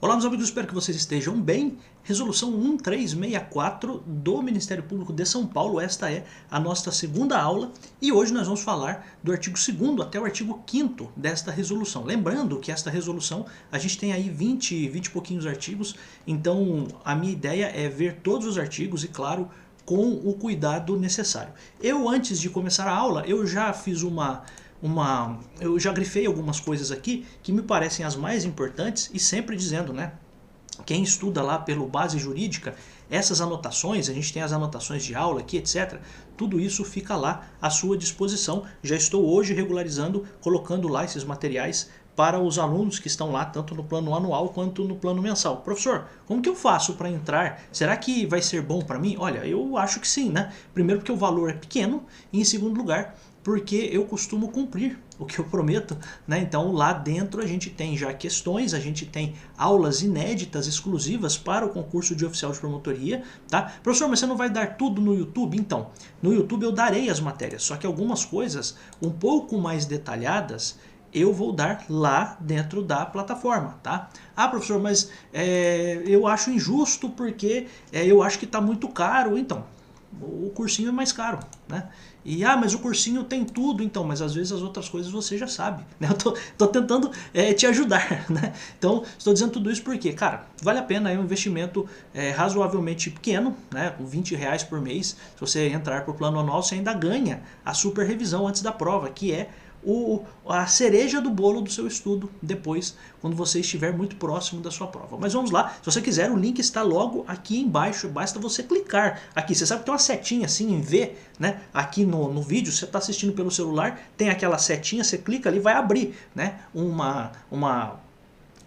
Olá, meus amigos, espero que vocês estejam bem. Resolução 1364 do Ministério Público de São Paulo, esta é a nossa segunda aula e hoje nós vamos falar do artigo 2º até o artigo 5º desta resolução. Lembrando que esta resolução, a gente tem aí 20 e pouquinhos artigos, então a minha ideia é ver todos os artigos e, claro, com o cuidado necessário. Eu, antes de começar a aula, eu já fiz eu já grifei algumas coisas aqui que me parecem as mais importantes e sempre dizendo, né? Quem estuda lá pelo Base Jurídica, essas anotações, a gente tem as anotações de aula aqui, etc. Tudo isso fica lá à sua disposição. Já estou hoje regularizando, colocando lá esses materiais para os alunos que estão lá, tanto no plano anual quanto no plano mensal. Professor, como que eu faço para entrar? Será que vai ser bom para mim? Olha, eu acho que sim, né? Primeiro porque o valor é pequeno e em segundo lugar porque eu costumo cumprir o que eu prometo, né? Então lá dentro a gente tem já questões, a gente tem aulas inéditas, exclusivas para o concurso de oficial de promotoria, tá? Professor, mas você não vai dar tudo no YouTube? Então, no YouTube eu darei as matérias, só que algumas coisas um pouco mais detalhadas eu vou dar lá dentro da plataforma, tá? Ah, professor, mas eu acho injusto porque eu acho que está muito caro. Então, o cursinho é mais caro, né? E, mas o cursinho tem tudo, então, mas às vezes as outras coisas você já sabe, né? Eu tô tentando te ajudar, né? Então, estou dizendo tudo isso porque, cara, vale a pena, é um investimento razoavelmente pequeno, né? Com R$20 por mês, se você entrar por plano anual, você ainda ganha a super revisão antes da prova, que é a cereja do bolo do seu estudo depois, quando você estiver muito próximo da sua prova. Mas vamos lá, se você quiser, o link está logo aqui embaixo, basta você clicar aqui. Você sabe que tem uma setinha assim em V, né? Aqui no vídeo, você está assistindo pelo celular, tem aquela setinha, você clica ali, vai abrir, né?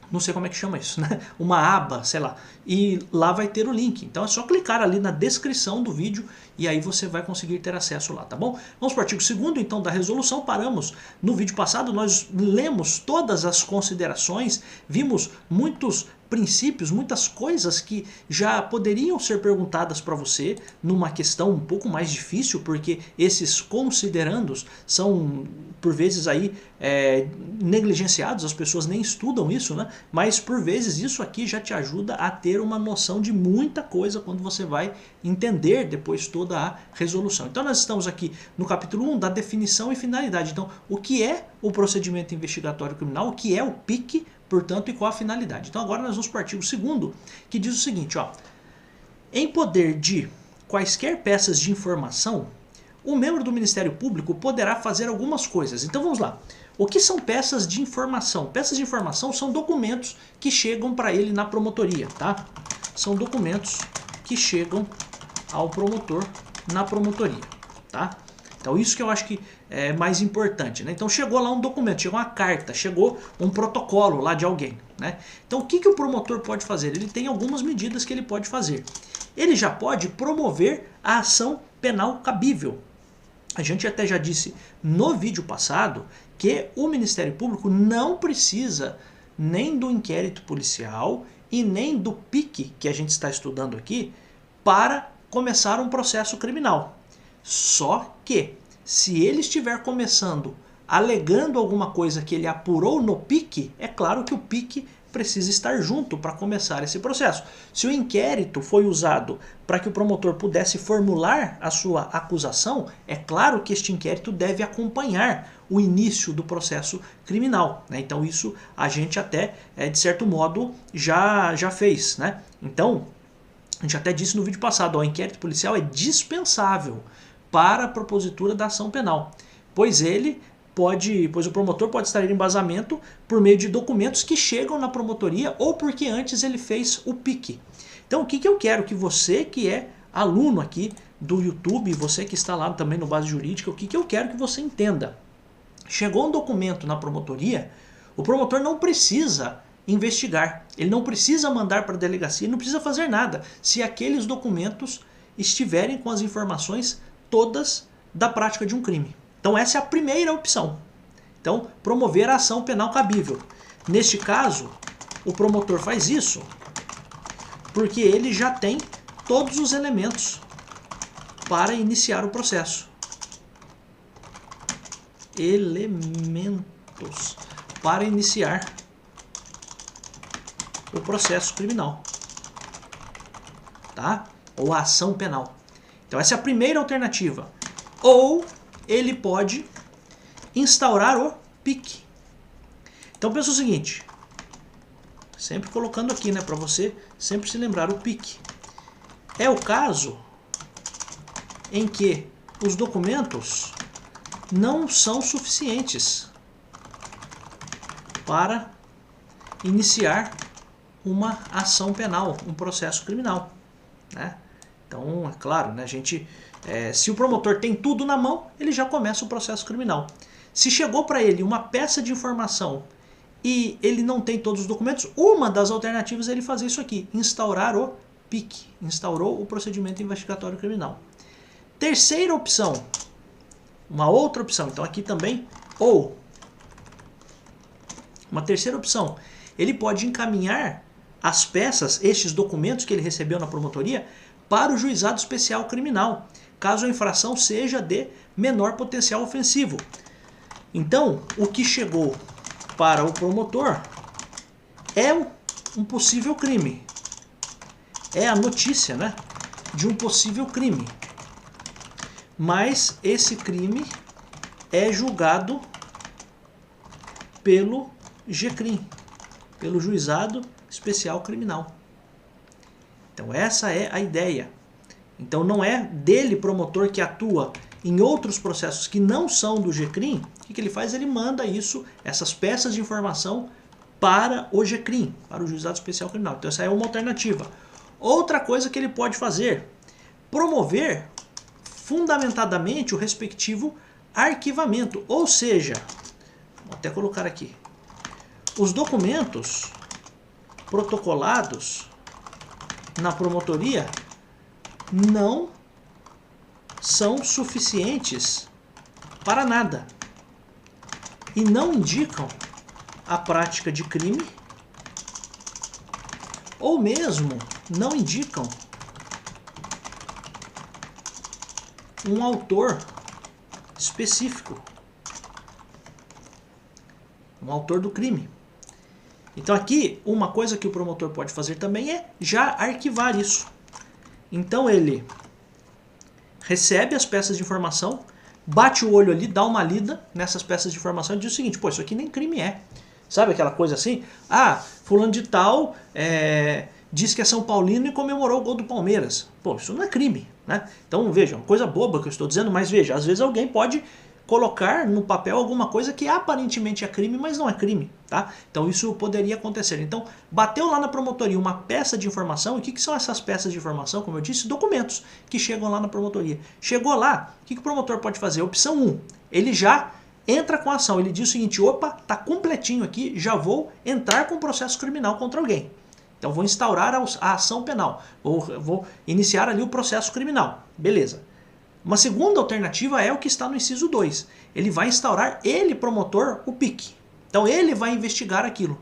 Não sei como é que chama isso, né? Uma aba, sei lá, e lá vai ter o link. Então é só clicar ali na descrição do vídeo e aí você vai conseguir ter acesso lá, tá bom? Vamos para o artigo 2º então da resolução. Paramos no vídeo passado, nós lemos todas as considerações, vimos muitos princípios, muitas coisas que já poderiam ser perguntadas para você numa questão um pouco mais difícil, porque esses considerandos são por vezes aí negligenciados, as pessoas nem estudam isso, né? Mas por vezes isso aqui já te ajuda a ter uma noção de muita coisa quando você vai entender depois toda a resolução. Então nós estamos aqui no capítulo 1 da definição e finalidade. Então, o que é o procedimento investigatório criminal, o que é o PIC, portanto, e qual a finalidade. Então agora nós vamos para o artigo 2º, que diz o seguinte, ó: em poder de quaisquer peças de informação, o membro do Ministério Público poderá fazer algumas coisas. Então vamos lá. O que são peças de informação? Peças de informação são documentos que chegam para ele na promotoria, tá? São documentos que chegam ao promotor na promotoria, tá? Então isso que eu acho que é mais importante, né? Então chegou lá um documento, chegou uma carta, chegou um protocolo lá de alguém, né? Então o que o promotor pode fazer? Ele tem algumas medidas que ele pode fazer. Ele já pode promover a ação penal cabível. A gente até já disse no vídeo passado que o Ministério Público não precisa nem do inquérito policial e nem do PIC que a gente está estudando aqui para começar um processo criminal. Só que, se ele estiver começando alegando alguma coisa que ele apurou no PIC, é claro que o PIC precisa estar junto para começar esse processo. Se o inquérito foi usado para que o promotor pudesse formular a sua acusação, é claro que este inquérito deve acompanhar o início do processo criminal, né? Então isso a gente até, de certo modo, já fez, né? Então, a gente até disse no vídeo passado, o inquérito policial é dispensável para a propositura da ação penal, pois o promotor pode extrair embasamento por meio de documentos que chegam na promotoria ou porque antes ele fez o PIC. Então o que eu quero que você que é aluno aqui do YouTube, você que está lá também no Base Jurídica, o que eu quero que você entenda? Chegou um documento na promotoria, o promotor não precisa investigar, ele não precisa mandar para a delegacia, ele não precisa fazer nada se aqueles documentos estiverem com as informações todas da prática de um crime. Então essa é a primeira opção. Então, promover a ação penal cabível. Neste caso, o promotor faz isso porque ele já tem todos os elementos para iniciar o processo. Elementos para iniciar o processo criminal, tá? Ou a ação penal. Então essa é a primeira alternativa. Ou ele pode instaurar o PIC. Então pensa o seguinte, sempre colocando aqui, né, para você sempre se lembrar, o PIC é o caso em que os documentos não são suficientes para iniciar uma ação penal, um processo criminal, né? Então, é claro, né, se o promotor tem tudo na mão, ele já começa o processo criminal. Se chegou para ele uma peça de informação e ele não tem todos os documentos, uma das alternativas é ele fazer isso aqui, instaurar o PIC, instaurou o procedimento investigatório criminal. Terceira opção, uma outra opção, então aqui também, ou uma terceira opção, ele pode encaminhar as peças, estes documentos que ele recebeu na promotoria, para o juizado especial criminal, caso a infração seja de menor potencial ofensivo. Então, o que chegou para o promotor é um possível crime, é a notícia, né, de um possível crime. Mas esse crime é julgado pelo GCRIM, pelo Juizado Especial Criminal. Então essa é a ideia. Então não é dele, promotor, que atua em outros processos que não são do GCRIM. O que ele faz? Ele manda isso, essas peças de informação, para o GCRIM, para o Juizado Especial Criminal. Então essa é uma alternativa. Outra coisa que ele pode fazer, promover fundamentadamente o respectivo arquivamento. Ou seja, vou até colocar aqui, os documentos protocolados na promotoria não são suficientes para nada e não indicam a prática de crime ou mesmo não indicam um autor específico, um autor do crime. Então aqui, uma coisa que o promotor pode fazer também é já arquivar isso. Então ele recebe as peças de informação, bate o olho ali, dá uma lida nessas peças de informação e diz o seguinte, pô, isso aqui nem crime é. Sabe aquela coisa assim? Ah, fulano de tal diz que é São Paulino e comemorou o gol do Palmeiras. Pô, isso não é crime, né? Então veja, uma coisa boba que eu estou dizendo, mas veja, às vezes alguém pode colocar no papel alguma coisa que aparentemente é crime, mas não é crime, tá? Então isso poderia acontecer. Então, bateu lá na promotoria uma peça de informação, e o que são essas peças de informação? Como eu disse, documentos que chegam lá na promotoria. Chegou lá, o que o promotor pode fazer? Opção 1, ele já entra com a ação, ele diz o seguinte, opa, tá completinho aqui, já vou entrar com processo criminal contra alguém. Então vou instaurar a ação penal, vou iniciar ali o processo criminal, beleza. Uma segunda alternativa é o que está no inciso 2. Ele vai instaurar, ele, promotor, o PIC. Então ele vai investigar aquilo.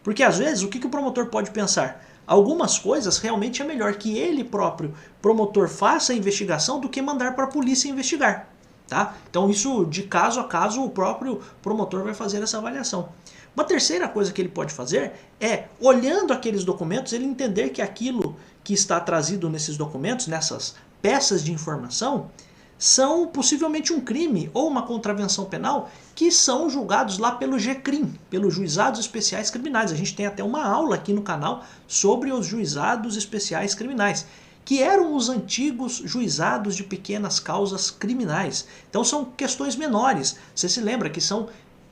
Porque às vezes, o que o promotor pode pensar? Algumas coisas realmente é melhor que ele próprio, promotor, faça a investigação do que mandar para a polícia investigar. Tá? Então isso, de caso a caso, o próprio promotor vai fazer essa avaliação. Uma terceira coisa que ele pode fazer é, olhando aqueles documentos, ele entender que aquilo que está trazido nesses documentos, nessas peças de informação, são possivelmente um crime ou uma contravenção penal que são julgados lá pelo GCRIM, pelos Juizados Especiais Criminais. A gente tem até uma aula aqui no canal sobre os Juizados Especiais Criminais, que eram os antigos juizados de pequenas causas criminais. Então são questões menores. Você se lembra que são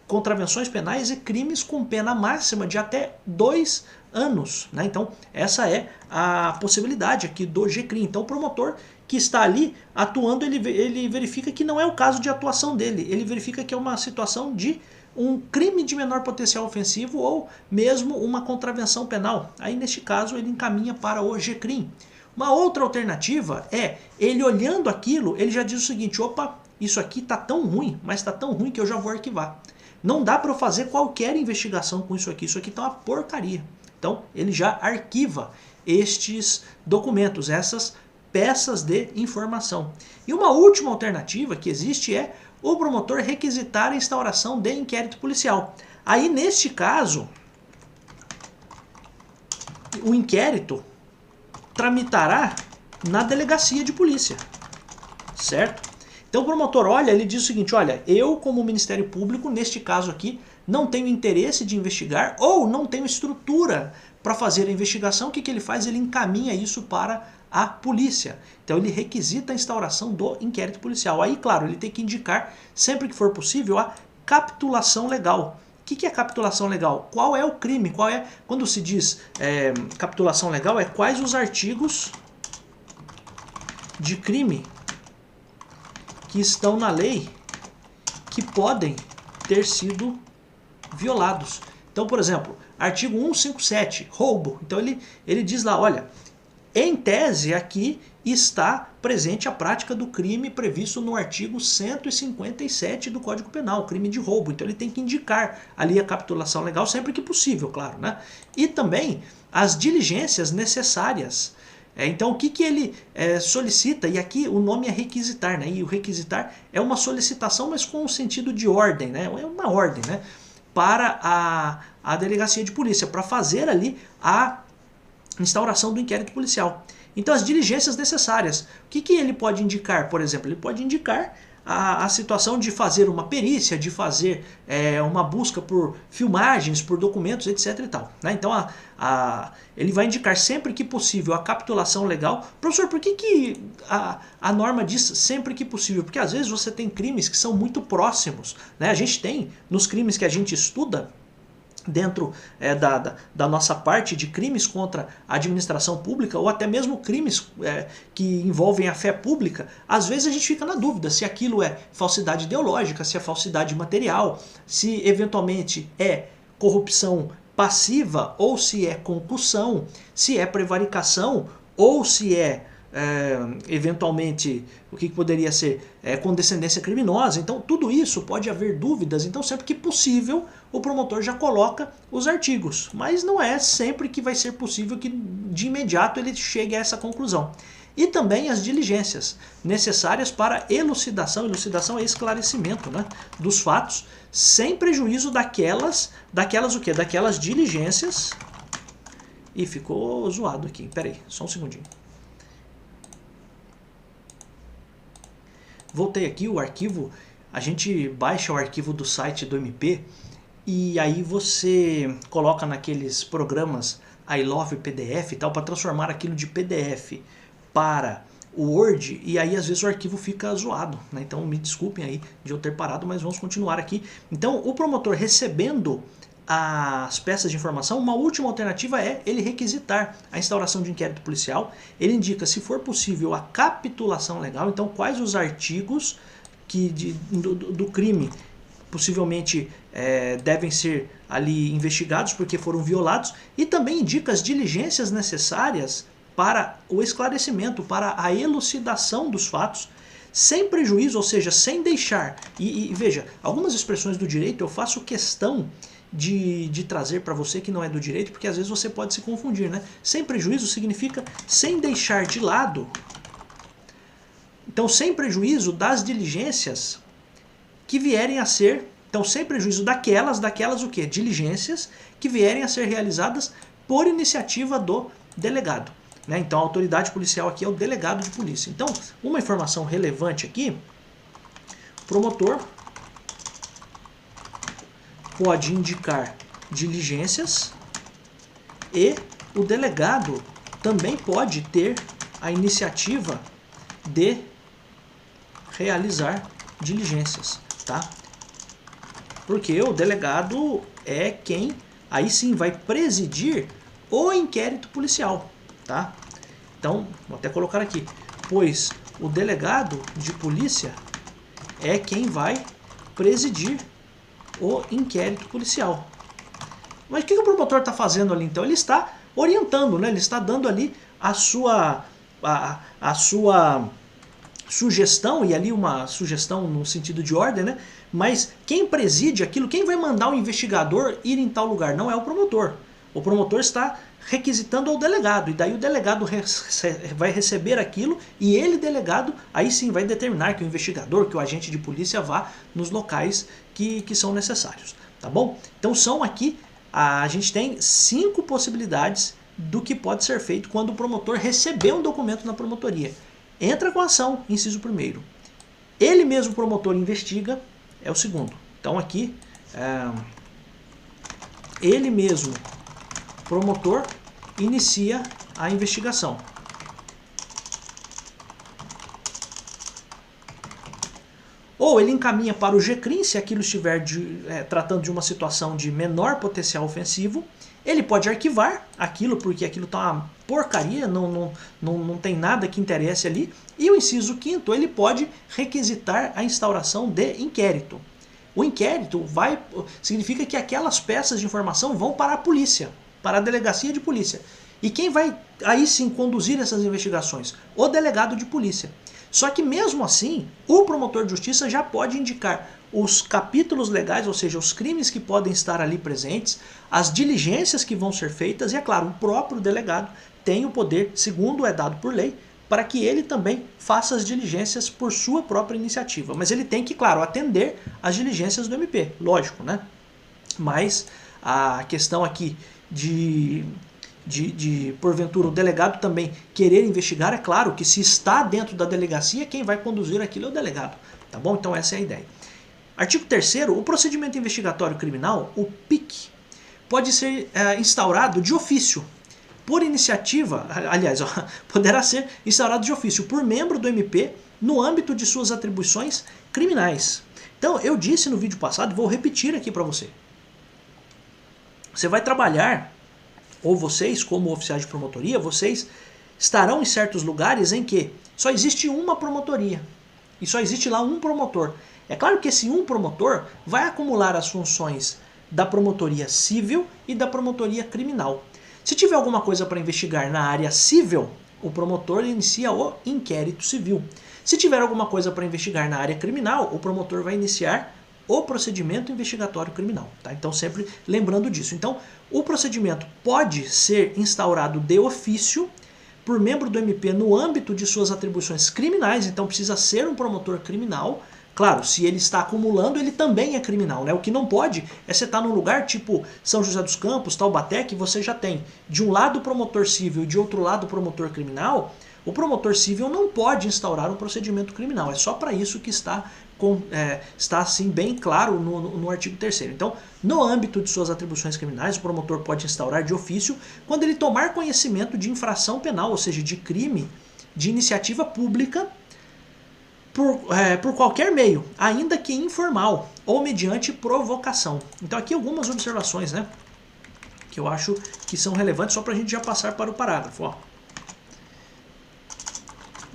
contravenções penais e crimes com pena máxima de até 2 anos. Né? Então essa é a possibilidade aqui do GCRIM. Então o promotor que está ali atuando, ele verifica que não é o caso de atuação dele. Ele verifica que é uma situação de um crime de menor potencial ofensivo ou mesmo uma contravenção penal. Aí neste caso ele encaminha para o GCRIM. Uma outra alternativa é, ele olhando aquilo, ele já diz o seguinte, opa, isso aqui está tão ruim, mas está tão ruim que eu já vou arquivar. Não dá para eu fazer qualquer investigação com isso aqui está uma porcaria. Então ele já arquiva estes documentos, essas peças de informação. E uma última alternativa que existe é o promotor requisitar a instauração de inquérito policial. Aí neste caso, o inquérito tramitará na delegacia de polícia, certo? Então o promotor olha, ele diz o seguinte, olha, eu como Ministério Público, neste caso aqui, não tenho interesse de investigar ou não tenho estrutura para fazer a investigação. O que ele faz? Ele encaminha isso para a polícia. Então ele requisita a instauração do inquérito policial. Aí, claro, ele tem que indicar, sempre que for possível, a capitulação legal. O que é capitulação legal? Qual é o crime? Quando se diz capitulação legal, é quais os artigos de crime que estão na lei que podem ter sido violados. Então, por exemplo, artigo 157, roubo. Então ele diz lá, olha, em tese aqui está presente a prática do crime previsto no artigo 157 do Código Penal, crime de roubo. Então ele tem que indicar ali a capitulação legal sempre que possível, claro, né? E também as diligências necessárias. Então o que ele solicita, e aqui o nome é requisitar, né? E o requisitar é uma solicitação, mas com o sentido de ordem, né? É uma ordem, né? Para a delegacia de polícia, para fazer ali a instauração do inquérito policial. Então as diligências necessárias, o que ele pode indicar, por exemplo? Ele pode indicar a situação de fazer uma perícia, de fazer uma busca por filmagens, por documentos, etc. e tal, né? Então ele vai indicar sempre que possível a capitulação legal. Professor, por que a norma diz sempre que possível? Porque às vezes você tem crimes que são muito próximos, né? A gente tem, nos crimes que a gente estuda, dentro da nossa parte de crimes contra a administração pública ou até mesmo crimes que envolvem a fé pública, às vezes a gente fica na dúvida se aquilo é falsidade ideológica, se é falsidade material, se eventualmente é corrupção passiva ou se é concussão, se é prevaricação ou se é eventualmente, o que poderia ser condescendência criminosa. Então tudo isso pode haver dúvidas, então sempre que possível o promotor já coloca os artigos, mas não é sempre que vai ser possível que de imediato ele chegue a essa conclusão. E também as diligências necessárias para elucidação é esclarecimento, né, dos fatos, sem prejuízo daquelas o quê? Daquelas diligências. E ficou zoado aqui, peraí, só um segundinho. Voltei aqui, o arquivo, a gente baixa o arquivo do site do MP e aí você coloca naqueles programas I Love PDF e tal para transformar aquilo de PDF para o Word e aí às vezes o arquivo fica zoado, né? Então me desculpem aí de eu ter parado, mas vamos continuar aqui. Então o promotor recebendo as peças de informação, uma última alternativa é ele requisitar a instauração de inquérito policial. Ele indica, se for possível, a capitulação legal. Então, quais os artigos do crime possivelmente devem ser ali investigados porque foram violados. E também indica as diligências necessárias para o esclarecimento, para a elucidação dos fatos, sem prejuízo, ou seja, sem deixar. E veja, algumas expressões do direito eu faço questão de trazer para você que não é do direito, porque às vezes você pode se confundir, né? Sem prejuízo significa sem deixar de lado. Então, sem prejuízo das diligências que vierem a ser, então sem prejuízo daquelas o quê? Diligências que vierem a ser realizadas por iniciativa do delegado, né? Então a autoridade policial aqui é o delegado de polícia. Então, uma informação relevante aqui, o promotor pode indicar diligências e o delegado também pode ter a iniciativa de realizar diligências, tá? Porque o delegado é quem aí sim vai presidir o inquérito policial, tá? Então, vou até colocar aqui, pois o delegado de polícia é quem vai presidir o inquérito policial. Mas o que o promotor está fazendo ali então? Ele está orientando, né? Ele está dando ali a sua sugestão, e ali uma sugestão no sentido de ordem, né? Mas quem preside aquilo, quem vai mandar o investigador ir em tal lugar? Não é o promotor. O promotor está requisitando ao delegado, e daí o delegado vai receber aquilo, e ele, delegado, aí sim vai determinar que o investigador, que o agente de polícia vá nos locais que são necessários, tá bom? Então são aqui, a gente tem 5 possibilidades do que pode ser feito quando o promotor receber um documento na promotoria. Entra com a ação, inciso 1º. Ele mesmo, promotor, investiga, é o segundo. Então aqui, ele mesmo, promotor, inicia a investigação. Ou ele encaminha para o GCRIM, se aquilo estiver tratando de uma situação de menor potencial ofensivo. Ele pode arquivar aquilo, porque aquilo está uma porcaria, não tem nada que interesse ali. E o inciso 5º, ele pode requisitar a instauração de inquérito. O inquérito significa que aquelas peças de informação vão para a polícia, para a delegacia de polícia. E quem vai aí sim conduzir essas investigações? O delegado de polícia. Só que mesmo assim, o promotor de justiça já pode indicar os capítulos legais, ou seja, os crimes que podem estar ali presentes, as diligências que vão ser feitas e, é claro, o próprio delegado tem o poder, segundo é dado por lei, para que ele também faça as diligências por sua própria iniciativa. Mas ele tem que, claro, atender às diligências do MP, lógico, né? Mas a questão aqui de porventura o delegado também querer investigar, é claro que se está dentro da delegacia, quem vai conduzir aquilo é o delegado, tá bom? Então essa é a ideia. Artigo 3º, o procedimento investigatório criminal, o PIC, pode ser instaurado de ofício, por iniciativa, aliás, poderá ser instaurado de ofício por membro do MP no âmbito de suas atribuições criminais. Então eu disse no vídeo passado, vou repetir aqui para você. Você vai trabalhar, ou vocês, como oficiais de promotoria, vocês estarão em certos lugares em que só existe uma promotoria e só existe lá um promotor. É claro que esse um promotor vai acumular as funções da promotoria civil e da promotoria criminal. Se tiver alguma coisa para investigar na área civil, o promotor inicia o inquérito civil. Se tiver alguma coisa para investigar na área criminal, o promotor vai iniciar o procedimento investigatório criminal. Tá? Então sempre lembrando disso. Então o procedimento pode ser instaurado de ofício por membro do MP no âmbito de suas atribuições criminais, então precisa ser um promotor criminal. Claro, se ele está acumulando, ele também é criminal, né? O que não pode é você estar num lugar tipo São José dos Campos, Taubaté, que você já tem de um lado o promotor civil e de outro lado o promotor criminal. O promotor civil não pode instaurar um procedimento criminal, é só para isso que está assim bem claro no artigo 3º. Então, no âmbito de suas atribuições criminais, o promotor pode instaurar de ofício quando ele tomar conhecimento de infração penal, ou seja, de crime de iniciativa pública, por qualquer meio, ainda que informal, ou mediante provocação. Então aqui algumas observações, né, que eu acho que são relevantes, só para a gente já passar para o parágrafo. Ó.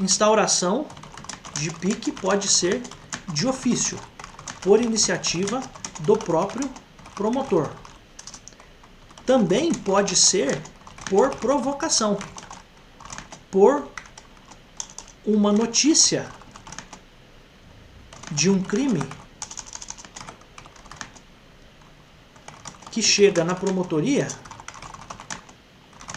Instauração de PIC pode ser de ofício, por iniciativa do próprio promotor. Também pode ser por provocação, por uma notícia de um crime que chega na promotoria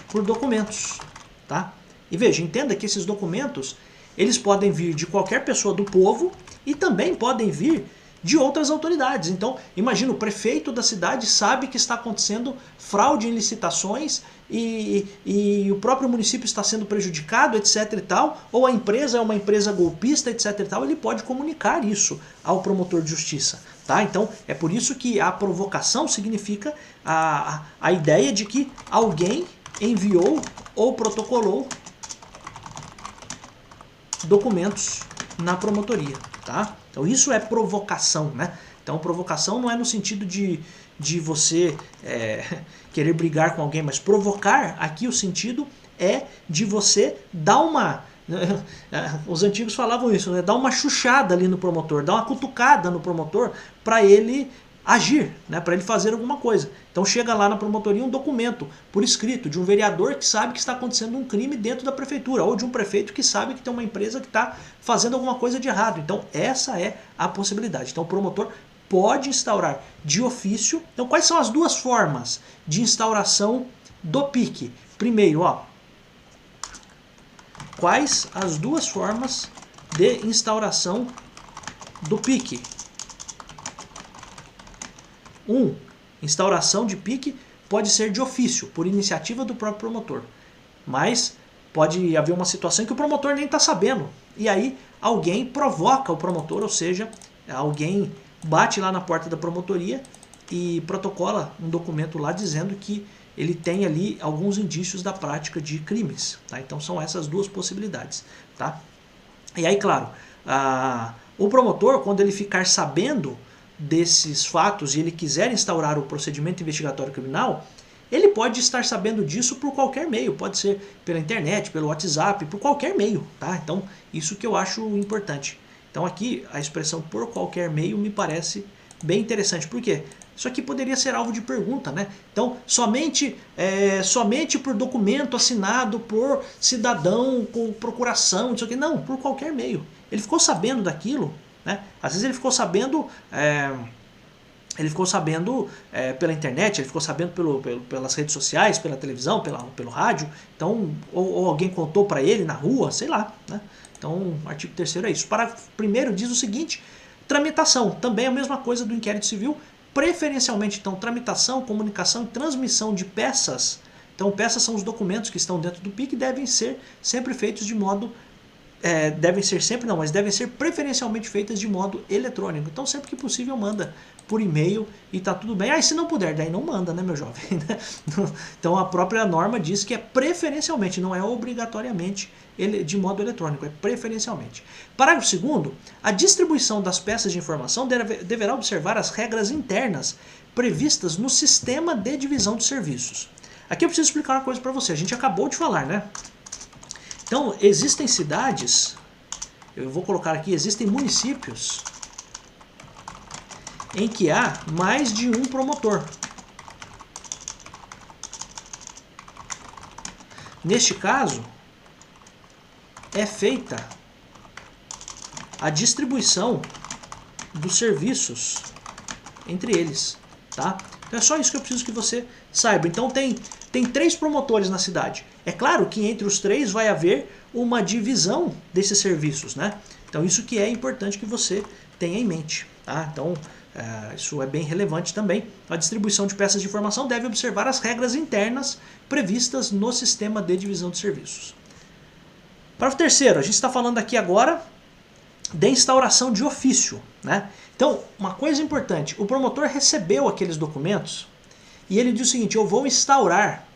por documentos, tá? E veja, entenda que esses documentos, eles podem vir de qualquer pessoa do povo e também podem vir de outras autoridades. Então, imagina, o prefeito da cidade sabe que está acontecendo fraude em licitações e o próprio município está sendo prejudicado, etc e tal, ou a empresa é uma empresa golpista, etc e tal, ele pode comunicar isso ao promotor de justiça. Tá? Então, é por isso que a provocação significa a ideia de que alguém enviou ou protocolou documentos na promotoria. Tá? Então isso é provocação, né? Então provocação não é no sentido de você querer brigar com alguém, mas provocar, aqui o sentido é de você dar uma... Os antigos falavam isso, né? Dar uma chuchada ali no promotor, dar uma cutucada no promotor para ele agir, né? Para ele fazer alguma coisa. Então chega lá na promotoria um documento por escrito de um vereador que sabe que está acontecendo um crime dentro da prefeitura, ou de um prefeito que sabe que tem uma empresa que está fazendo alguma coisa de errado. Então essa é a possibilidade. Então o promotor pode instaurar de ofício. Então quais são as duas formas de instauração do PIC? Primeiro, ó, quais as duas formas de instauração do PIC? Instauração de PIC pode ser de ofício, por iniciativa do próprio promotor. Mas pode haver uma situação em que o promotor nem está sabendo. E aí alguém provoca o promotor, ou seja, alguém bate lá na porta da promotoria e protocola um documento lá dizendo que ele tem ali alguns indícios da prática de crimes. Tá? Então são essas duas possibilidades. Tá? E aí, claro, o promotor, quando ele ficar sabendo desses fatos e ele quiser instaurar o procedimento investigatório criminal, ele pode estar sabendo disso por qualquer meio, pode ser pela internet, pelo WhatsApp, por qualquer meio. Tá? Então isso que eu acho importante. Então aqui a expressão por qualquer meio me parece bem interessante. Por quê? Isso aqui poderia ser alvo de pergunta, né? Então, somente por documento assinado por cidadão com procuração, isso aqui. Não, por qualquer meio. Ele ficou sabendo daquilo, né? Às vezes ele ficou sabendo pela internet, ele ficou sabendo pelas redes sociais, pela televisão, pelo rádio. Então, ou alguém contou para ele na rua, sei lá, né? Então, o artigo 3º é isso. Parágrafo 1º diz o seguinte: tramitação, também a mesma coisa do inquérito civil, preferencialmente, então, tramitação, comunicação e transmissão de peças. Então, peças são os documentos que estão dentro do PIC e devem ser sempre feitos de modo... devem ser preferencialmente feitas de modo eletrônico. Então, sempre que possível, manda por e-mail e tá tudo bem. E se não puder, daí não manda, né, meu jovem? Então, a própria norma diz que é preferencialmente, não é obrigatoriamente de modo eletrônico, é preferencialmente. Parágrafo 2º, a distribuição das peças de informação deverá observar as regras internas previstas no sistema de divisão de serviços. Aqui eu preciso explicar uma coisa para você, a gente acabou de falar, né? Então, existem cidades, eu vou colocar aqui, existem municípios em que há mais de um promotor. Neste caso, é feita a distribuição dos serviços entre eles, tá? Então é só isso que eu preciso que você saiba. Então tem 3 promotores na cidade. É claro que entre os 3 vai haver uma divisão desses serviços, né? Então isso que é importante que você tenha em mente, tá? Então isso é bem relevante também. A distribuição de peças de informação deve observar as regras internas previstas no sistema de divisão de serviços. Parágrafo 3º, a gente está falando aqui agora de instauração de ofício, né? Então, uma coisa importante, o promotor recebeu aqueles documentos e ele diz o seguinte: eu vou instaurar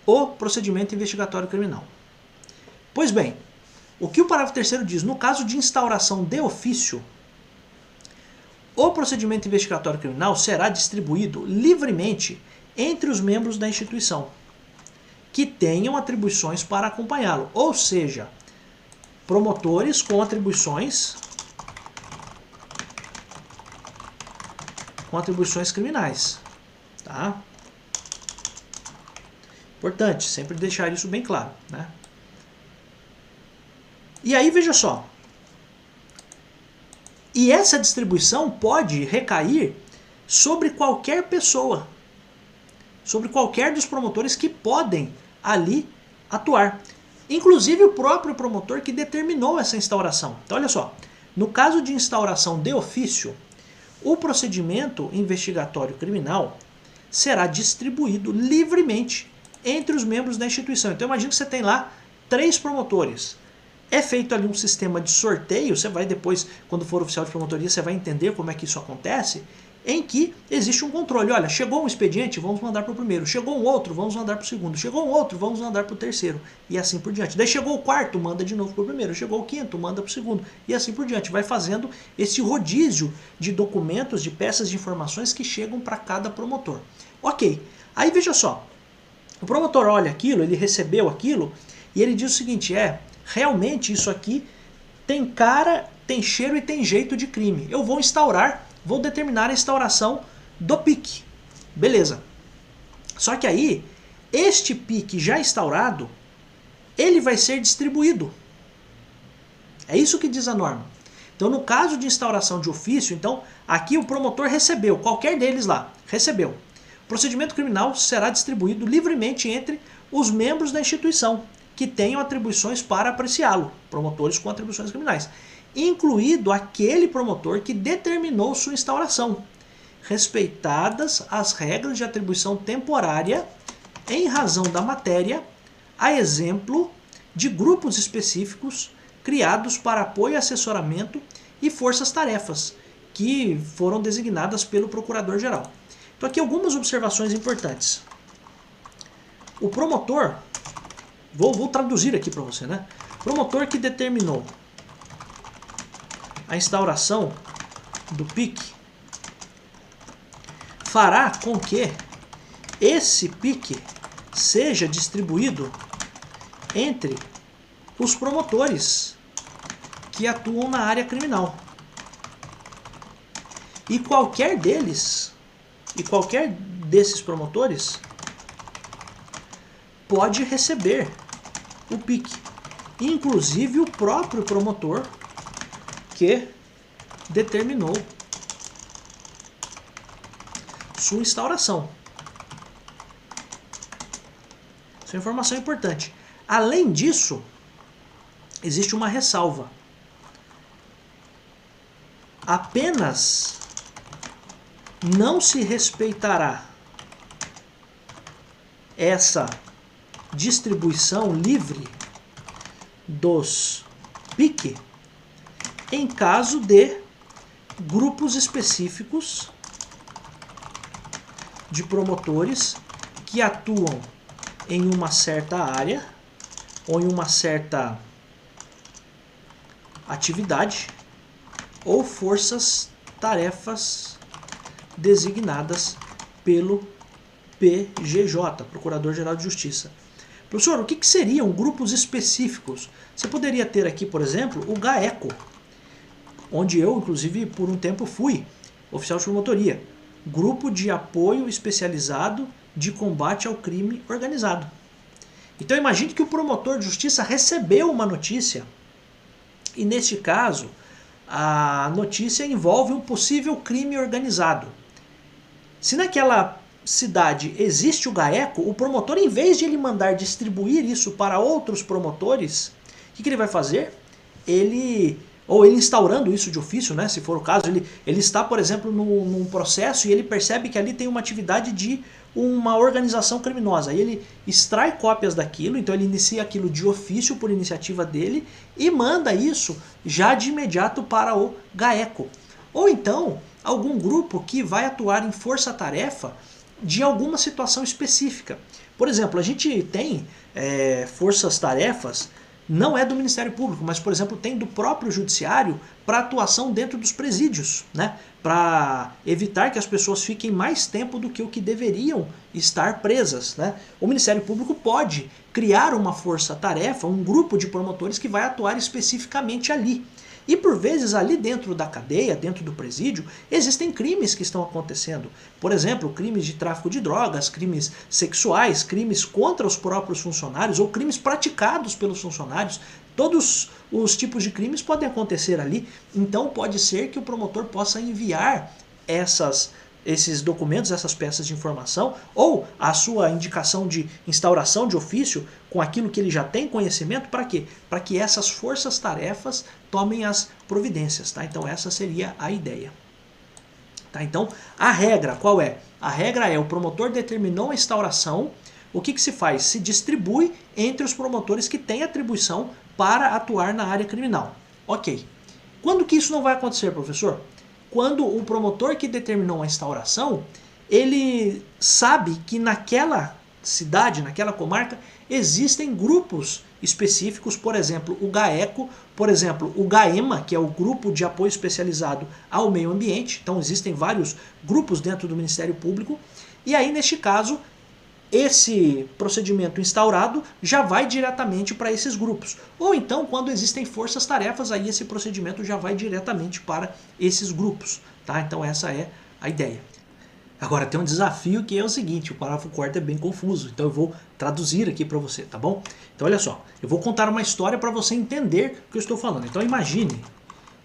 o procedimento investigatório criminal. Pois bem, o que o parágrafo 3º diz? No caso de instauração de ofício, o procedimento investigatório criminal será distribuído livremente entre os membros da instituição que tenham atribuições para acompanhá-lo, ou seja, promotores com atribuições criminais, tá? Importante, sempre deixar isso bem claro, né? E aí, veja só, e essa distribuição pode recair sobre qualquer pessoa, sobre qualquer dos promotores que podem ali atuar. Inclusive o próprio promotor que determinou essa instauração. Então olha só, no caso de instauração de ofício, o procedimento investigatório criminal será distribuído livremente entre os membros da instituição. Então imagina que você tem lá 3 promotores. É feito ali um sistema de sorteio, você vai depois, quando for oficial de promotoria, você vai entender como é que isso acontece, em que existe um controle. Olha, chegou um expediente, vamos mandar para o primeiro. Chegou um outro, vamos mandar para o segundo. Chegou um outro, vamos mandar para o terceiro. E assim por diante. Daí chegou o quarto, manda de novo para o primeiro. Chegou o quinto, manda para o segundo. E assim por diante. Vai fazendo esse rodízio de documentos, de peças de informações que chegam para cada promotor. Ok, aí veja só. O promotor olha aquilo, ele recebeu aquilo, e ele diz o seguinte: realmente isso aqui tem cara, tem cheiro e tem jeito de crime. Eu vou instaurar, vou determinar a instauração do PIC. Beleza. Só que aí, este PIC já instaurado, ele vai ser distribuído. É isso que diz a norma. Então, no caso de instauração de ofício, então, aqui o promotor recebeu, qualquer deles lá, recebeu. O procedimento criminal será distribuído livremente entre os membros da instituição que tenham atribuições para apreciá-lo, promotores com atribuições criminais, incluído aquele promotor que determinou sua instauração, respeitadas as regras de atribuição temporária em razão da matéria, a exemplo de grupos específicos criados para apoio e assessoramento e forças-tarefas que foram designadas pelo Procurador-Geral. Então aqui algumas observações importantes. O promotor, vou traduzir aqui para você, né? Promotor que determinou a instauração do PIC fará com que esse PIC seja distribuído entre os promotores que atuam na área criminal. E qualquer desses promotores pode receber o PIC, inclusive o próprio promotor que determinou sua instauração. Essa é uma informação importante. Além disso, existe uma ressalva. Apenas não se respeitará essa distribuição livre dos PIC em caso de grupos específicos de promotores que atuam em uma certa área ou em uma certa atividade ou forças-tarefas designadas pelo PGJ, Procurador-Geral de Justiça. Professor, o que seriam grupos específicos? Você poderia ter aqui, por exemplo, o GAECO, onde eu, inclusive, por um tempo fui oficial de promotoria. Grupo de Apoio Especializado de Combate ao Crime Organizado. Então imagine que o promotor de justiça recebeu uma notícia e, neste caso, a notícia envolve um possível crime organizado. Se naquela cidade existe o GAECO, o promotor, em vez de ele mandar distribuir isso para outros promotores, o que ele vai fazer? Ele instaurando isso de ofício, né, se for o caso, ele está, por exemplo, num processo e ele percebe que ali tem uma atividade de uma organização criminosa. Aí ele extrai cópias daquilo, então ele inicia aquilo de ofício por iniciativa dele e manda isso já de imediato para o GAECO. Ou então, algum grupo que vai atuar em força-tarefa de alguma situação específica. Por exemplo, a gente tem forças-tarefas, não é do Ministério Público, mas, por exemplo, tem do próprio Judiciário para atuação dentro dos presídios, né? Para evitar que as pessoas fiquem mais tempo do que o que deveriam estar presas, né? O Ministério Público pode criar uma força-tarefa, um grupo de promotores que vai atuar especificamente ali. E por vezes ali dentro da cadeia, dentro do presídio, existem crimes que estão acontecendo. Por exemplo, crimes de tráfico de drogas, crimes sexuais, crimes contra os próprios funcionários ou crimes praticados pelos funcionários. Todos os tipos de crimes podem acontecer ali. Então pode ser que o promotor possa enviar esses documentos, essas peças de informação, ou a sua indicação de instauração de ofício com aquilo que ele já tem conhecimento, para quê? Para que essas forças-tarefas tomem as providências, tá? Então essa seria a ideia. Tá? Então a regra qual é? A regra é: o promotor determinou a instauração, o que se faz? Se distribui entre os promotores que têm atribuição para atuar na área criminal. Ok. Quando que isso não vai acontecer, professor? Quando o promotor que determinou a instauração, ele sabe que naquela cidade, naquela comarca, existem grupos específicos, por exemplo, o GAECO, por exemplo, o GAEMA, que é o Grupo de Apoio Especializado ao Meio Ambiente. Então existem vários grupos dentro do Ministério Público, e aí neste caso, esse procedimento instaurado já vai diretamente para esses grupos. Ou então, quando existem forças-tarefas, aí esse procedimento já vai diretamente para esses grupos. Tá? Então essa é a ideia. Agora tem um desafio que é o seguinte: o parágrafo 4º é bem confuso, então eu vou traduzir aqui para você, tá bom? Então olha só, eu vou contar uma história para você entender o que eu estou falando. Então imagine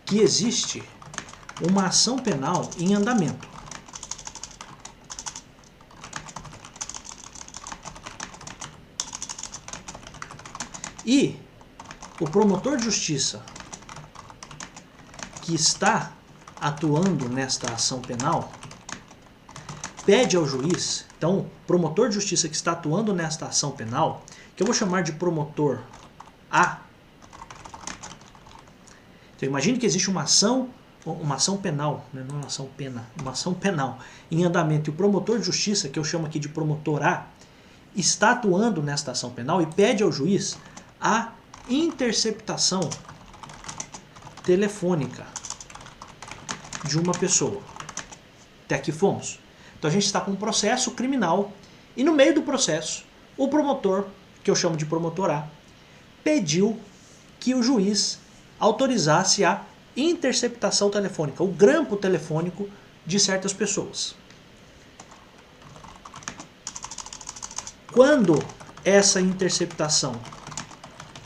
que existe uma ação penal em andamento. E o promotor de justiça que está atuando nesta ação penal, pede ao juiz, então, promotor de justiça que está atuando nesta ação penal, que eu vou chamar de promotor A. Então, imagine que existe uma ação penal, né? Não é uma ação pena, uma ação penal em andamento, e o promotor de justiça, que eu chamo aqui de promotor A, está atuando nesta ação penal e pede ao juiz a interceptação telefônica de uma pessoa. Até aqui fomos. Então a gente está com um processo criminal e no meio do processo o promotor, que eu chamo de promotor A, pediu que o juiz autorizasse a interceptação telefônica, o grampo telefônico de certas pessoas. Quando essa interceptação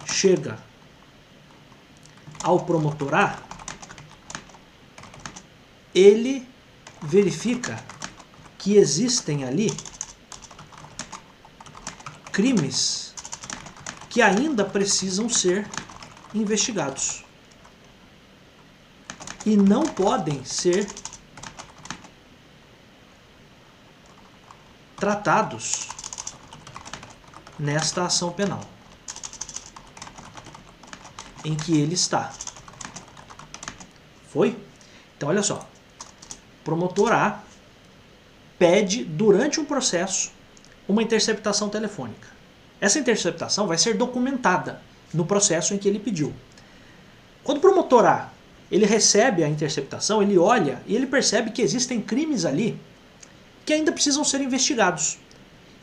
chega ao promotor A, ele verifica que existem ali crimes que ainda precisam ser investigados e não podem ser tratados nesta ação penal em que ele está. Foi? Então olha só, promotor A pede durante um processo uma interceptação telefônica. Essa interceptação vai ser documentada no processo em que ele pediu. Quando o promotor A ele recebe a interceptação, ele olha e ele percebe que existem crimes ali que ainda precisam ser investigados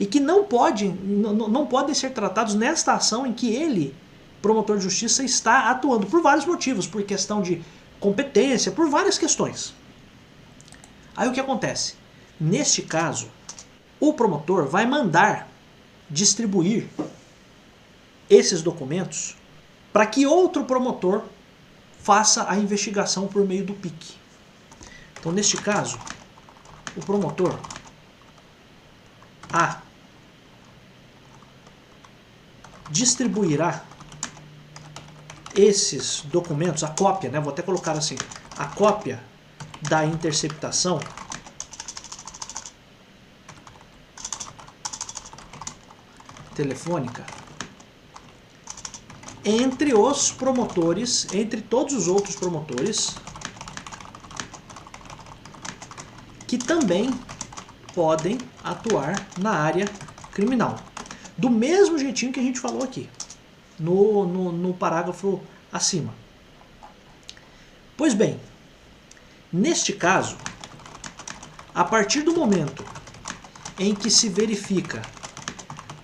e que não podem ser tratados nesta ação em que ele, promotor de justiça, está atuando por vários motivos, por questão de competência, por várias questões. Aí o que acontece? Neste caso, o promotor vai mandar distribuir esses documentos para que outro promotor faça a investigação por meio do PIC. Então, neste caso, o promotor A distribuirá esses documentos, a cópia, né? Vou até colocar assim, a cópia da interceptação telefônica entre os promotores, entre todos os outros promotores que também podem atuar na área criminal. Do mesmo jeitinho que a gente falou aqui, no parágrafo acima. Pois bem, neste caso, a partir do momento em que se verifica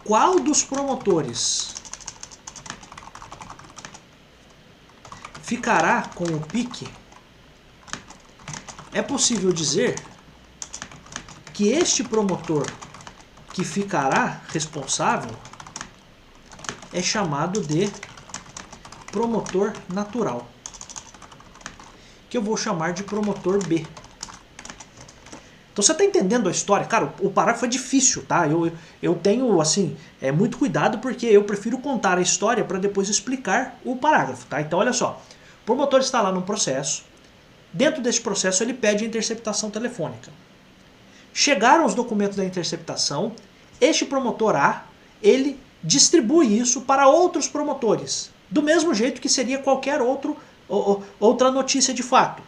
qual dos promotores ficará com o PIC, é possível dizer que este promotor que ficará responsável é chamado de promotor natural, que eu vou chamar de promotor B. Então você está entendendo a história? Cara, o parágrafo é difícil, tá? Eu tenho, assim, muito cuidado porque eu prefiro contar a história para depois explicar o parágrafo, tá? Então olha só, o promotor está lá num processo, dentro desse processo ele pede a interceptação telefônica. Chegaram os documentos da interceptação, este promotor A, ele distribui isso para outros promotores, do mesmo jeito que seria qualquer outra notícia de fato.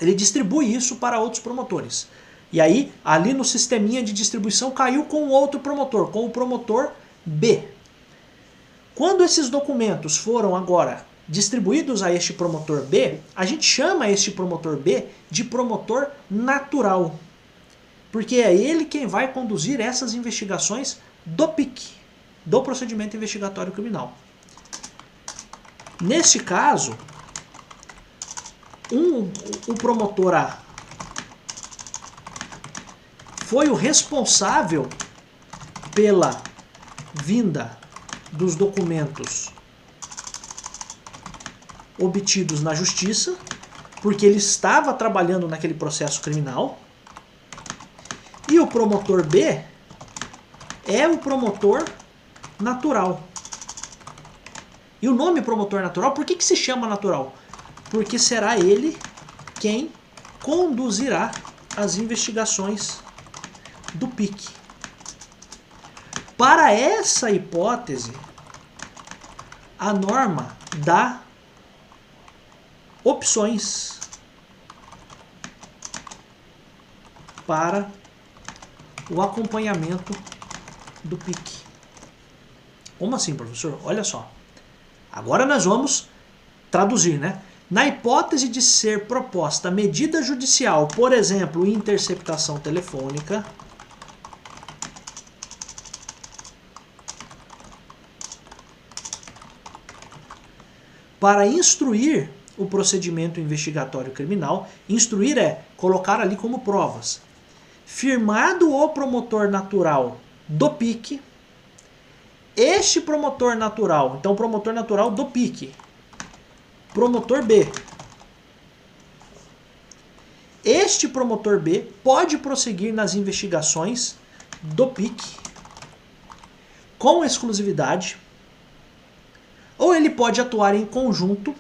Ele distribui isso para outros promotores. E aí, ali no sisteminha de distribuição, caiu com outro promotor, com o promotor B. Quando esses documentos foram agora distribuídos a este promotor B, a gente chama este promotor B de promotor natural. Porque é ele quem vai conduzir essas investigações do PIC, do procedimento investigatório criminal. Neste caso, o promotor A foi o responsável pela vinda dos documentos obtidos na justiça, porque ele estava trabalhando naquele processo criminal. E o promotor B é o promotor natural. E o nome promotor natural, por que se chama natural? Porque será ele quem conduzirá as investigações do PIC. Para essa hipótese, a norma dá opções para o acompanhamento do PIC. Como assim, professor? Olha só. Agora nós vamos traduzir, né? Na hipótese de ser proposta medida judicial, por exemplo, interceptação telefônica, para instruir o procedimento investigatório criminal, instruir é colocar ali como provas, firmado o promotor natural do PIC, este promotor natural, então promotor natural do PIC, promotor B. Este promotor B pode prosseguir nas investigações do PIC com exclusividade, ou ele pode atuar em conjunto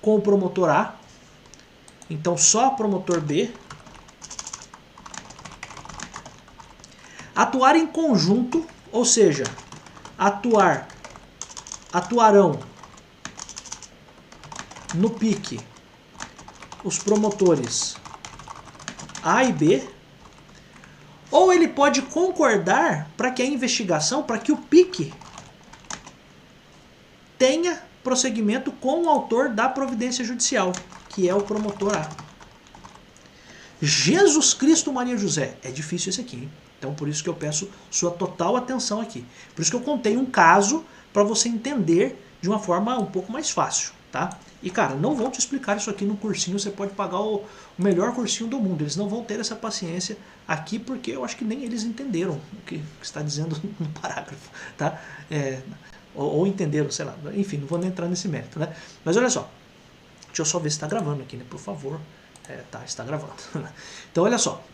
com o promotor A, então só promotor B. Atuar em conjunto, ou seja, atuarão no PIC os promotores A e B, ou ele pode concordar para que a investigação, para que o PIC tenha prosseguimento com o autor da providência judicial, que é o promotor A. Jesus Cristo Maria José, é difícil esse aqui, hein? Então por isso que eu peço sua total atenção aqui. Por isso que eu contei um caso para você entender de uma forma um pouco mais fácil, tá? E cara, não vão te explicar isso aqui no cursinho, você pode pagar o melhor cursinho do mundo. Eles não vão ter essa paciência aqui porque eu acho que nem eles entenderam o que está dizendo no parágrafo, tá? Ou entenderam, sei lá, enfim, não vou nem entrar nesse mérito, né? Mas olha só, deixa eu só ver se está gravando aqui, né? Por favor. Tá, está gravando. Então olha só,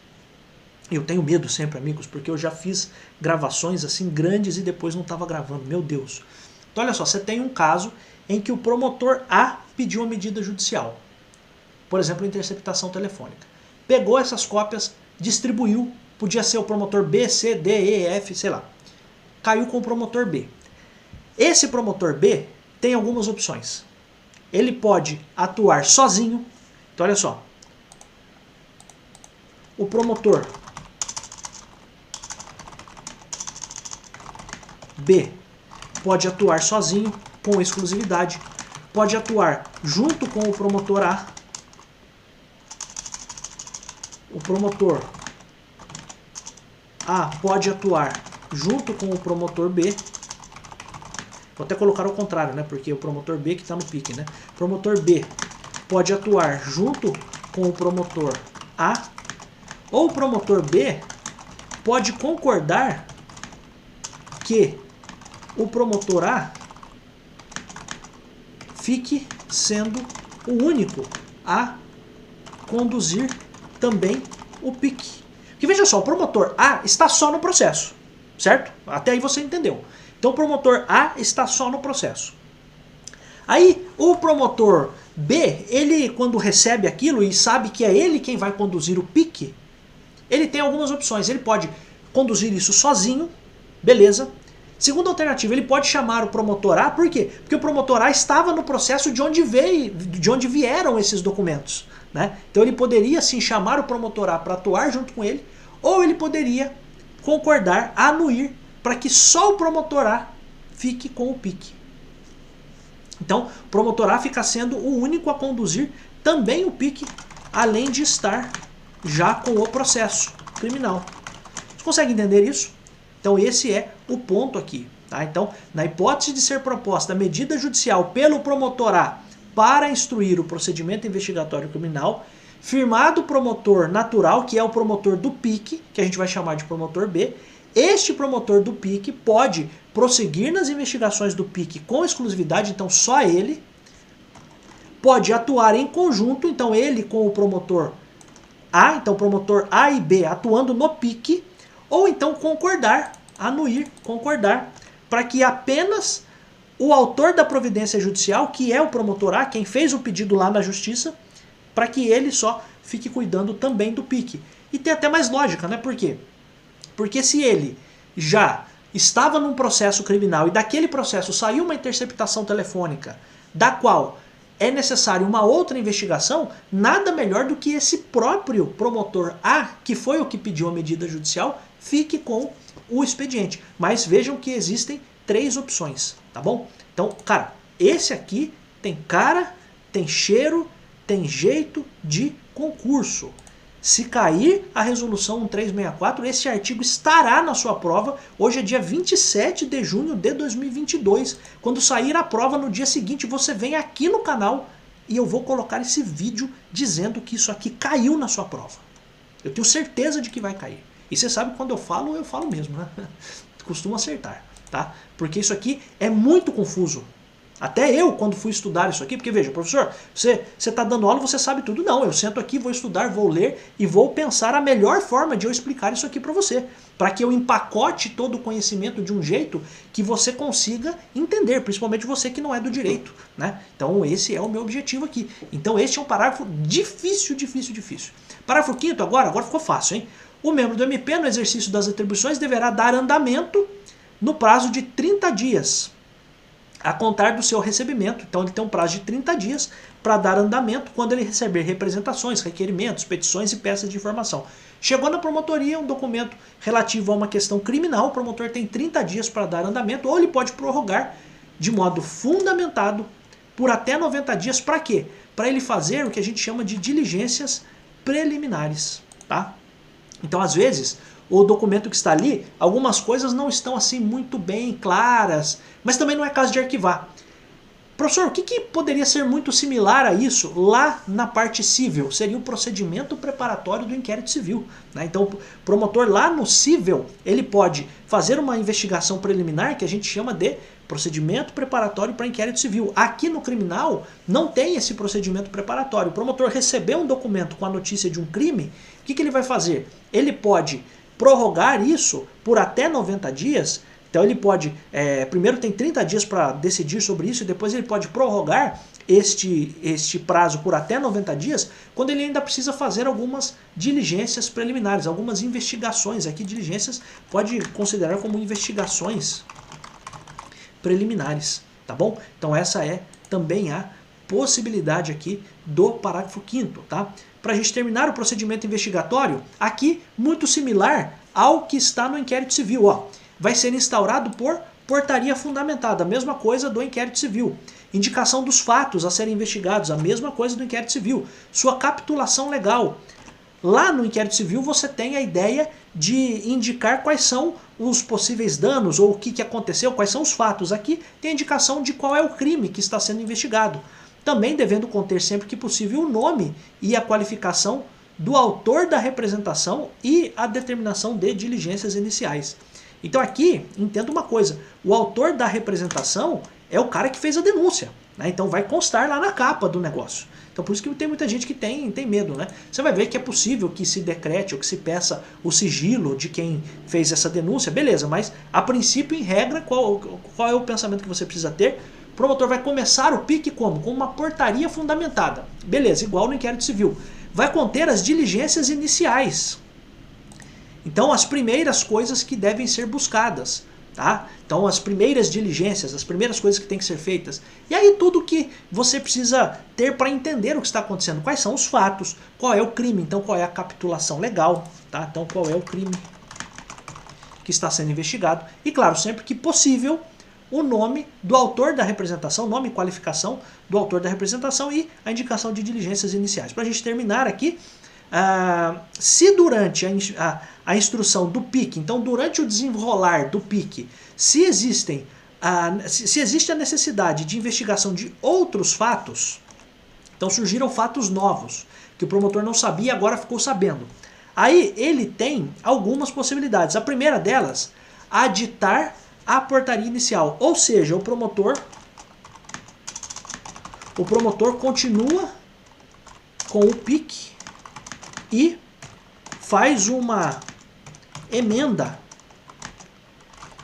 eu tenho medo sempre, amigos, porque eu já fiz gravações assim grandes e depois não estava gravando, meu Deus. Então olha só, você tem um caso em que o promotor A pediu uma medida judicial, por exemplo, interceptação telefônica. Pegou essas cópias, distribuiu, podia ser o promotor B, C, D, E, F, sei lá. Caiu com o promotor B. Esse promotor B tem algumas opções. Ele pode atuar sozinho. Então olha só. O promotor B pode atuar sozinho, com exclusividade. Pode atuar junto com o promotor A. O promotor A pode atuar junto com o promotor B. Vou até colocar ao contrário, né? Porque o promotor B que está no PIC, né? O promotor B pode atuar junto com o promotor A. Ou o promotor B pode concordar que o promotor A fique sendo o único a conduzir também o PIC. Porque veja só, o promotor A está só no processo, certo? Até aí você entendeu. Então o promotor A está só no processo. Aí o promotor B, ele quando recebe aquilo e sabe que é ele quem vai conduzir o PIC, ele tem algumas opções. Ele pode conduzir isso sozinho, beleza. Segunda alternativa, ele pode chamar o promotor A, por quê? Porque o promotor A estava no processo de onde vieram esses documentos, né? Então ele poderia sim chamar o promotor A para atuar junto com ele, ou ele poderia concordar, anuir, para que só o promotor A fique com o PIC. Então, o promotor A fica sendo o único a conduzir também o PIC, além de estar já com o processo criminal. Você consegue entender isso? Então esse é o ponto aqui. Tá? Então, na hipótese de ser proposta a medida judicial pelo promotor A para instruir o procedimento investigatório criminal, firmado o promotor natural, que é o promotor do PIC, que a gente vai chamar de promotor B, este promotor do PIC pode prosseguir nas investigações do PIC com exclusividade, então só ele, pode atuar em conjunto, então ele com o promotor A, então promotor A e B atuando no PIC, ou então concordar, anuir, concordar, para que apenas o autor da providência judicial, que é o promotor A, quem fez o pedido lá na justiça, para que ele só fique cuidando também do PIC. E tem até mais lógica, né? Por quê? Porque se ele já estava num processo criminal e daquele processo saiu uma interceptação telefônica, da qual é necessário uma outra investigação, nada melhor do que esse próprio promotor A, que foi o que pediu a medida judicial, fique com o expediente. Mas vejam que existem 3 opções, tá bom? Então, cara, esse aqui tem cara, tem cheiro, tem jeito de concurso. Se cair a resolução 1364, esse artigo estará na sua prova. Hoje é dia 27 de junho de 2022. Quando sair a prova no dia seguinte, você vem aqui no canal e eu vou colocar esse vídeo dizendo que isso aqui caiu na sua prova. Eu tenho certeza de que vai cair. E você sabe que quando eu falo mesmo, né? Costumo acertar, tá? Porque isso aqui é muito confuso. Até eu, quando fui estudar isso aqui, porque veja, professor, você está dando aula, você sabe tudo. Não, eu sento aqui, vou estudar, vou ler e vou pensar a melhor forma de eu explicar isso aqui para você. Para que eu empacote todo o conhecimento de um jeito que você consiga entender, principalmente você que não é do direito, né? Então esse é o meu objetivo aqui. Então este é um parágrafo difícil. Parágrafo 5º agora ficou fácil, hein? O membro do MP, no exercício das atribuições, deverá dar andamento no prazo de 30 dias. A contar do seu recebimento. Então ele tem um prazo de 30 dias para dar andamento quando ele receber representações, requerimentos, petições e peças de informação. Chegou na promotoria um documento relativo a uma questão criminal, o promotor tem 30 dias para dar andamento, ou ele pode prorrogar de modo fundamentado por até 90 dias. Para quê? Para ele fazer o que a gente chama de diligências preliminares, tá? Então, às vezes, o documento que está ali, algumas coisas não estão assim muito bem claras, mas também não é caso de arquivar. Professor, o que poderia ser muito similar a isso lá na parte civil? Seria o procedimento preparatório do inquérito civil, né? Então, o promotor lá no civil, ele pode fazer uma investigação preliminar que a gente chama de procedimento preparatório para inquérito civil. Aqui no criminal não tem esse procedimento preparatório. O promotor recebeu um documento com a notícia de um crime, o que ele vai fazer? Ele pode prorrogar isso por até 90 dias. Então ele pode, primeiro tem 30 dias para decidir sobre isso e depois ele pode prorrogar este prazo por até 90 dias, quando ele ainda precisa fazer algumas diligências preliminares, algumas investigações. Aqui diligências pode considerar como investigações preliminares, tá bom? Então essa é também a possibilidade aqui do parágrafo 5º, tá? Para a gente terminar o procedimento investigatório, aqui muito similar ao que está no inquérito civil, ó. Vai ser instaurado por portaria fundamentada, a mesma coisa do inquérito civil. Indicação dos fatos a serem investigados, a mesma coisa do inquérito civil. Sua capitulação legal. Lá no inquérito civil você tem a ideia de indicar quais são os possíveis danos ou o que aconteceu, quais são os fatos. Aqui tem a indicação de qual é o crime que está sendo investigado. Também devendo conter sempre que possível o nome e a qualificação do autor da representação e a determinação de diligências iniciais. Então aqui, entenda uma coisa, o autor da representação é o cara que fez a denúncia, né? Então vai constar lá na capa do negócio. Então por isso que tem muita gente que tem medo, né? Você vai ver que é possível que se decrete ou que se peça o sigilo de quem fez essa denúncia, beleza, mas a princípio, em regra, qual é o pensamento que você precisa ter? O promotor vai começar o PIC como? Com uma portaria fundamentada. Beleza, igual no inquérito civil. Vai conter as diligências iniciais. Então, as primeiras coisas que devem ser buscadas, tá? Então, as primeiras diligências, as primeiras coisas que têm que ser feitas. E aí, tudo que você precisa ter para entender o que está acontecendo. Quais são os fatos, qual é o crime, então qual é a capitulação legal, tá? Então, qual é o crime que está sendo investigado. E, claro, sempre que possível, o nome do autor da representação, nome e qualificação do autor da representação e a indicação de diligências iniciais. Para a gente terminar aqui, se durante a instrução do PIC, então durante o desenrolar do PIC, se existe a necessidade de investigação de outros fatos, então surgiram fatos novos, que o promotor não sabia e agora ficou sabendo. Aí ele tem algumas possibilidades. A primeira delas, aditar a portaria inicial, ou seja, o promotor continua com o PIC e faz uma emenda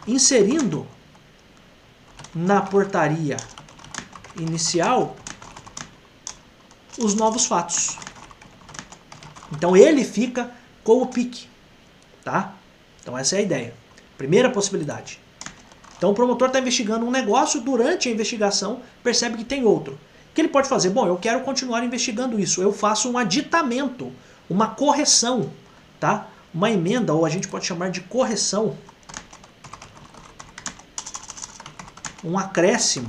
inserindo na portaria inicial os novos fatos. Então ele fica com o PIC, tá? Então essa é a ideia. Primeira possibilidade. Então o promotor está investigando um negócio, durante a investigação percebe que tem outro. O que ele pode fazer? Bom, eu quero continuar investigando isso. Eu faço um aditamento, uma correção, tá? Uma emenda, ou a gente pode chamar de correção, um acréscimo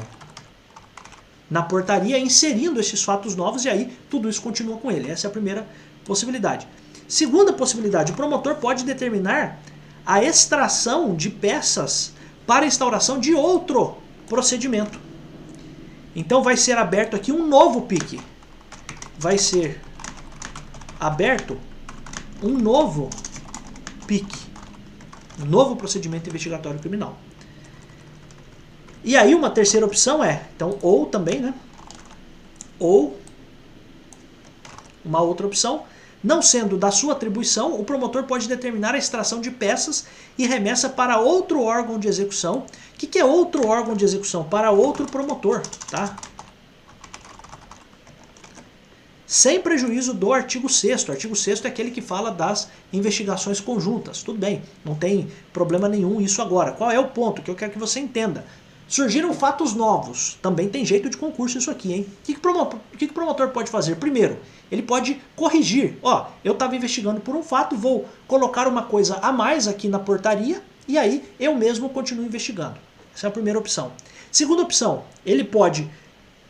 na portaria, inserindo esses fatos novos, e aí tudo isso continua com ele. Essa é a primeira possibilidade. Segunda possibilidade, o promotor pode determinar a extração de peças para instauração de outro procedimento. Então vai ser aberto aqui um novo PIC. Vai ser aberto um novo PIC, um novo procedimento investigatório criminal. E aí uma terceira opção é, então, ou também, né? Ou uma outra opção, não sendo da sua atribuição, o promotor pode determinar a extração de peças e remessa para outro órgão de execução. O que é outro órgão de execução? Para outro promotor, tá? Sem prejuízo do artigo 6º. O artigo 6º é aquele que fala das investigações conjuntas. Tudo bem, não tem problema nenhum isso agora. Qual é o ponto que eu quero que você entenda? Surgiram fatos novos. Também tem jeito de concurso isso aqui, hein? O que o promotor pode fazer? Primeiro, ele pode corrigir. Ó, eu estava investigando por um fato, vou colocar uma coisa a mais aqui na portaria e aí eu mesmo continuo investigando. Essa é a primeira opção. Segunda opção, ele pode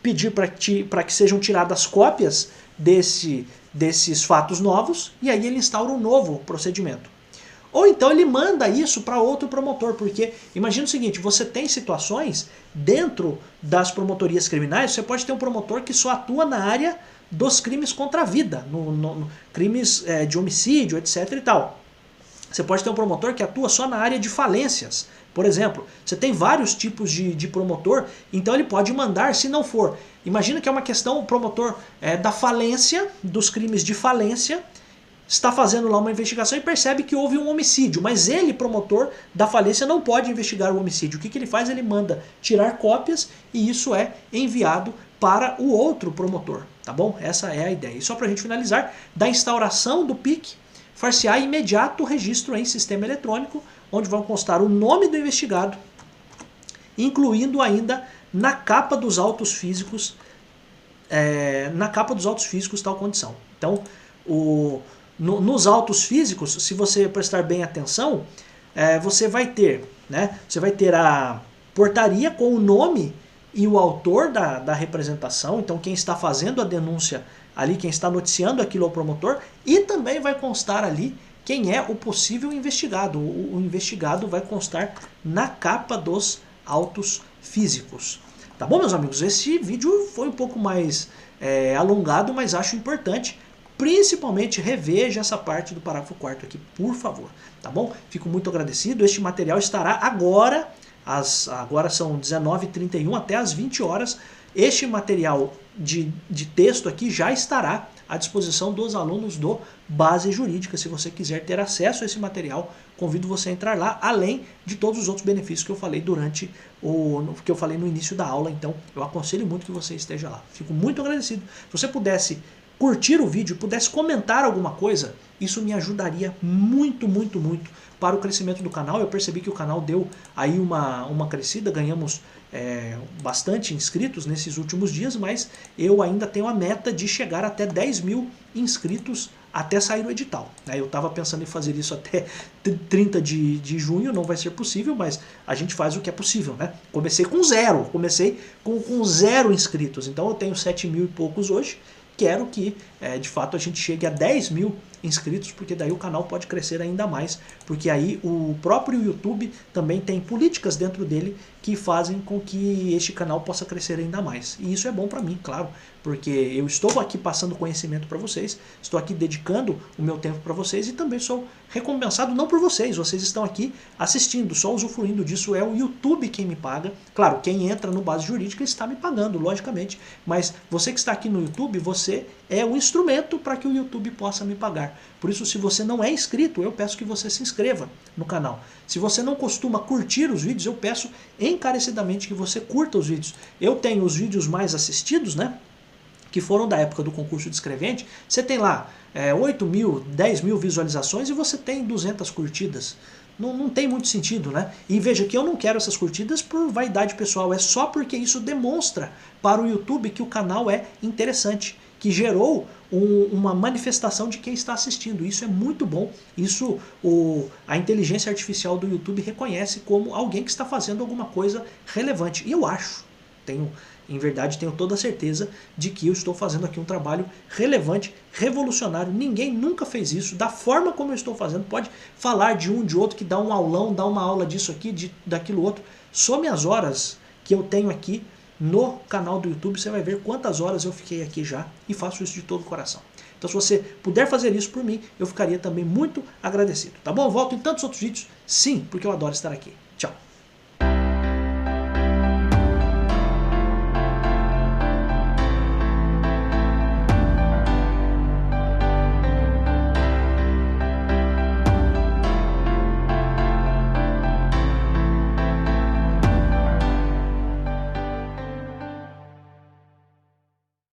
pedir para que sejam tiradas cópias desses fatos novos e aí ele instaura um novo procedimento. Ou então ele manda isso para outro promotor, porque imagina o seguinte, você tem situações dentro das promotorias criminais, você pode ter um promotor que só atua na área dos crimes contra a vida, crimes de homicídio, etc. e tal. Você pode ter um promotor que atua só na área de falências. Por exemplo, você tem vários tipos de promotor, então ele pode mandar, se não for. Imagina que é uma questão, o promotor da falência, dos crimes de falência, está fazendo lá uma investigação e percebe que houve um homicídio, mas ele, promotor da falência, não pode investigar o homicídio. O que ele faz? Ele manda tirar cópias e isso é enviado para o outro promotor, tá bom? Essa é a ideia. E só para a gente finalizar, da instauração do PIC, far-se-á imediato registro em sistema eletrônico, onde vão constar o nome do investigado, incluindo ainda na capa dos autos físicos, tal condição. Então, nos autos físicos, se você prestar bem atenção, você vai ter, né? Você vai ter a portaria com o nome e o autor da representação, então quem está fazendo a denúncia ali, quem está noticiando aquilo ao promotor, e também vai constar ali quem é o possível investigado. O investigado vai constar na capa dos autos físicos. Tá bom, meus amigos? Esse vídeo foi um pouco mais alongado, mas acho importante. Principalmente reveja essa parte do parágrafo 4º aqui, por favor, tá bom? Fico muito agradecido. Este material estará agora são 19h31 até as 20 horas. Este material de texto aqui já estará à disposição dos alunos do Base Jurídica. Se você quiser ter acesso a esse material, convido você a entrar lá, além de todos os outros benefícios que eu falei no início da aula. Então, eu aconselho muito que você esteja lá. Fico muito agradecido. Se você pudesse curtir o vídeo e pudesse comentar alguma coisa, isso me ajudaria muito, muito, muito para o crescimento do canal. Eu percebi que o canal deu aí uma crescida, ganhamos bastante inscritos nesses últimos dias, mas eu ainda tenho a meta de chegar até 10 mil inscritos até sair o edital. Eu estava pensando em fazer isso até 30 de junho, não vai ser possível, mas a gente faz o que é possível, né? Comecei com zero, com 0 inscritos, então eu tenho 7 mil e poucos hoje. Quero que, de fato, a gente chegue a 10 mil inscritos, porque daí o canal pode crescer ainda mais, porque aí o próprio YouTube também tem políticas dentro dele que fazem com que este canal possa crescer ainda mais. E isso é bom para mim, claro, porque eu estou aqui passando conhecimento para vocês, estou aqui dedicando o meu tempo para vocês e também sou recompensado não por vocês estão aqui assistindo, só usufruindo disso, é o YouTube quem me paga. Claro, quem entra no Base Jurídica está me pagando, logicamente, mas você que está aqui no YouTube, você é um instrumento para que o YouTube possa me pagar. Por isso, se você não é inscrito, eu peço que você se inscreva no canal. Se você não costuma curtir os vídeos, eu peço encarecidamente que você curta os vídeos. Eu tenho os vídeos mais assistidos, né? Que foram da época do concurso de escrevente. Você tem lá 8 mil, 10 mil visualizações e você tem 200 curtidas. não tem muito sentido, né? E veja que eu não quero essas curtidas por vaidade pessoal, é só porque isso demonstra para o YouTube que o canal é interessante, que gerou uma manifestação de quem está assistindo. Isso é muito bom. Isso a inteligência artificial do YouTube reconhece como alguém que está fazendo alguma coisa relevante. E eu acho, em verdade, tenho toda a certeza de que eu estou fazendo aqui um trabalho relevante, revolucionário. Ninguém nunca fez isso da forma como eu estou fazendo. Pode falar de um, de outro, que dá um aulão, dá uma aula disso aqui, daquilo outro. Some as horas que eu tenho aqui no canal do YouTube, você vai ver quantas horas eu fiquei aqui já e faço isso de todo o coração. Então se você puder fazer isso por mim, eu ficaria também muito agradecido. Tá bom? Eu volto em tantos outros vídeos? Sim, porque eu adoro estar aqui. Tchau!